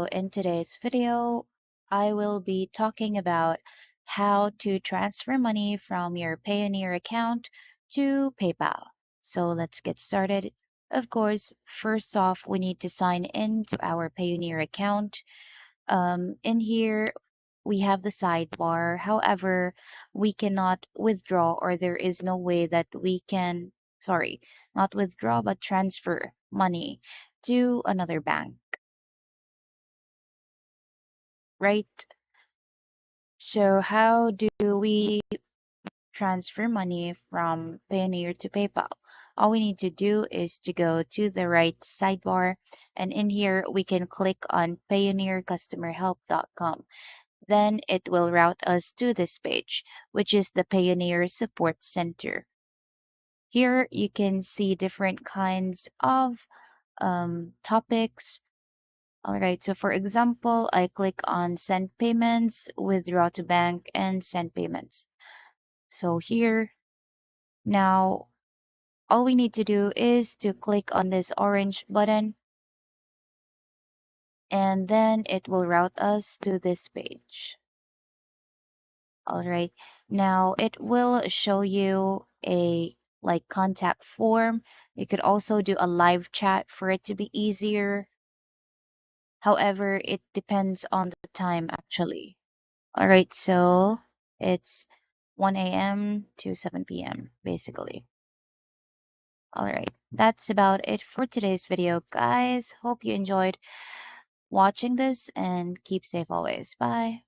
in today's video, I will be talking about how to transfer money from your Payoneer account to PayPal. So let's get started. Of course, first off, we need to sign in to our Payoneer account. In here, we have the sidebar. However, we cannot withdraw, or there is no way that we can, sorry, not withdraw, but transfer money to another bank, right? So, how do we transfer money from Payoneer to PayPal? All we need to do is to go to the right sidebar, and in here we can click on pioneercustomerhelp.com. Then it will route us to this page, which is the Payoneer Support Center. Here you can see different kinds of topics. All right, so for example, I click on send payments, withdraw to bank, and send payments. So here, now all we need to do is to click on this orange button, and then it will route us to this page. All right, now it will show you a like contact form. You could also do a live chat for it to be easier. However, it depends on the time actually. All right, so it's 1 a.m. to 7 p.m. basically. All right, that's about it for today's video, guys. Hope you enjoyed watching this and keep safe always. Bye.